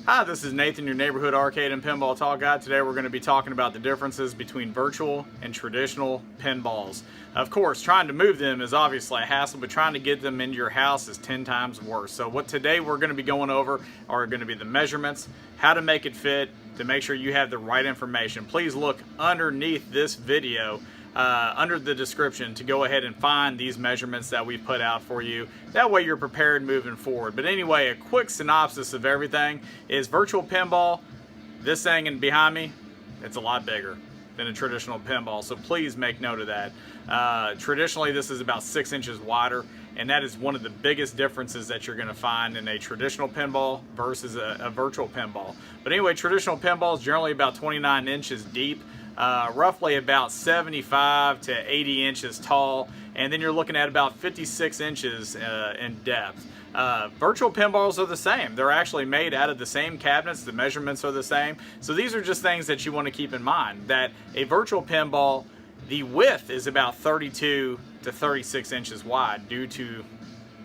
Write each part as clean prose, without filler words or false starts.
Hi, this is Nathan, your neighborhood arcade and pinball talk guy. Today we're going to be talking about the differences between virtual and traditional pinballs. Of course, trying to move them is obviously a hassle, but trying to get them into your house is 10 times worse. So what today we're going to be going over are going to be the measurements, how to make it fit, to make sure you have the right information. Please look underneath this video under the description to go ahead and find these measurements that we put out for you. That way you're prepared moving forward. But anyway, a quick synopsis of everything is virtual pinball, this thing and behind me, it's a lot bigger than a traditional pinball. So please make note of that. Traditionally, this is about 6 inches wider, and that is one of the biggest differences that you're going to find in a traditional pinball versus a virtual pinball. But anyway, traditional pinball is generally about 29 inches deep. Roughly about 75 to 80 inches tall, and then you're looking at about 56 inches in depth. Virtual pinballs are the same. They're actually made out of the same cabinets. The measurements are the same. So these are just things that you want to keep in mind, that a virtual pinball, the width is about 32 to 36 inches wide due to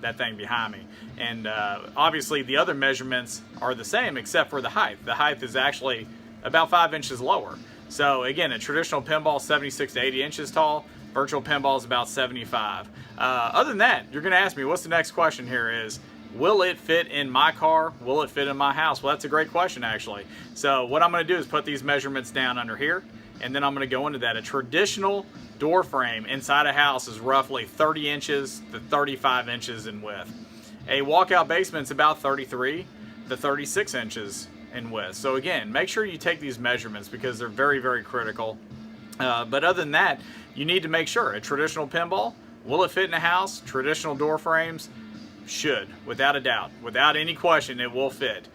that thing behind me. And obviously the other measurements are the same except for the height. The height is actually about 5 inches lower. So again, a traditional pinball 76 to 80 inches tall, virtual pinball is about 75. Other than that, you're going to ask me, what's the next question here is, will it fit in my car? Will it fit in my house? Well, that's a great question actually. So what I'm going to do is put these measurements down under here, and then I'm going to go into that. A traditional door frame inside a house is roughly 30 inches to 35 inches in width. A walkout basement's about 33 to 36 inches in width. So again, make sure you take these measurements because they're very, very critical. But other than that, you need to make sure a traditional pinball, will it fit in a house? Traditional door frames should, without a doubt, without any question, it will fit.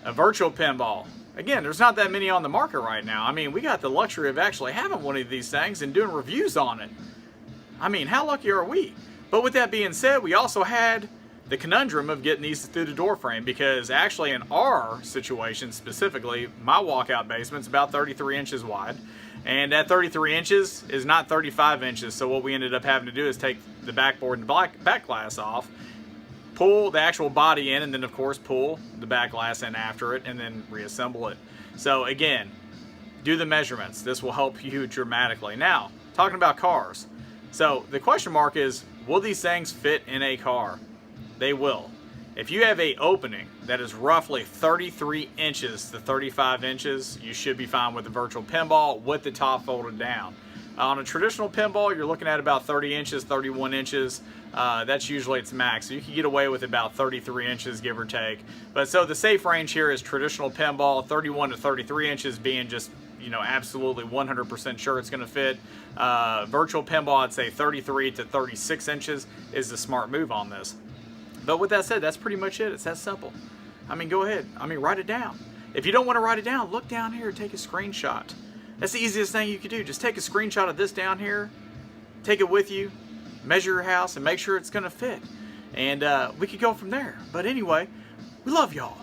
A virtual pinball, again, there's not that many on the market right now. I mean, we got the luxury of actually having one of these things and doing reviews on it. I mean, how lucky are we? But with that being said, we also had the conundrum of getting these through the door frame, because actually in our situation specifically, my walkout basement's about 33 inches wide, and that 33 inches is not 35 inches. So what we ended up having to do is take the backboard and back glass off, pull the actual body in, and then of course pull the back glass in after it, and then reassemble it. So again, do the measurements. This will help you dramatically. Now, talking about cars. So the question mark is, will these things fit in a car? They will. If you have a opening that is roughly 33 inches to 35 inches, you should be fine with a virtual pinball with the top folded down. On a traditional pinball, you're looking at about 30 inches, 31 inches. That's usually its max. So you can get away with about 33 inches, give or take. But so the safe range here is traditional pinball, 31 to 33 inches being just, you know, absolutely 100% sure it's going to fit. Virtual pinball, I'd say 33 to 36 inches is the smart move on this. But with that said, that's pretty much it. It's that simple. I mean, go ahead. I mean, write it down. If you don't want to write it down, look down here, take a screenshot. That's the easiest thing you could do. Just take a screenshot of this down here, take it with you, measure your house, and make sure it's going to fit. And we could go from there. But anyway, we love y'all.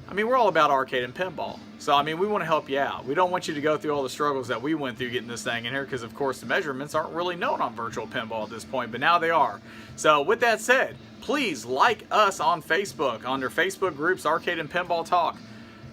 I mean, we're all about arcade and pinball. So, I mean, we want to help you out. We don't want you to go through all the struggles that we went through getting this thing in here, because, of course, the measurements aren't really known on virtual pinball at this point, but now they are. So, with that said, please like us on Facebook, on their Facebook groups, Arcade and Pinball Talk.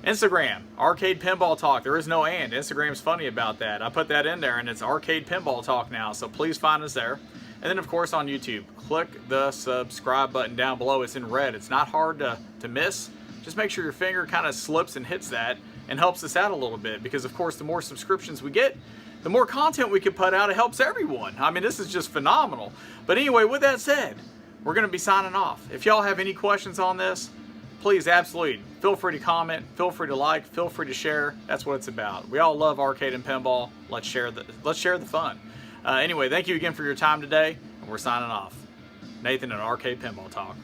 Instagram, Arcade Pinball Talk. There is no and. Instagram's funny about that. I put that in there, and it's Arcade Pinball Talk now, so please find us there. And then, of course, on YouTube, click the subscribe button down below. It's in red. It's not hard to miss. Just make sure your finger kind of slips and hits that and helps us out a little bit, because, of course, the more subscriptions we get, the more content we can put out. It helps everyone. I mean, this is just phenomenal. But anyway, with that said, we're going to be signing off. If y'all have any questions on this, please absolutely feel free to comment, feel free to like, feel free to share. That's what it's about. We all love arcade and pinball. Let's share the fun. Anyway, thank you again for your time today, and we're signing off. Nathan and Arcade Pinball Talk.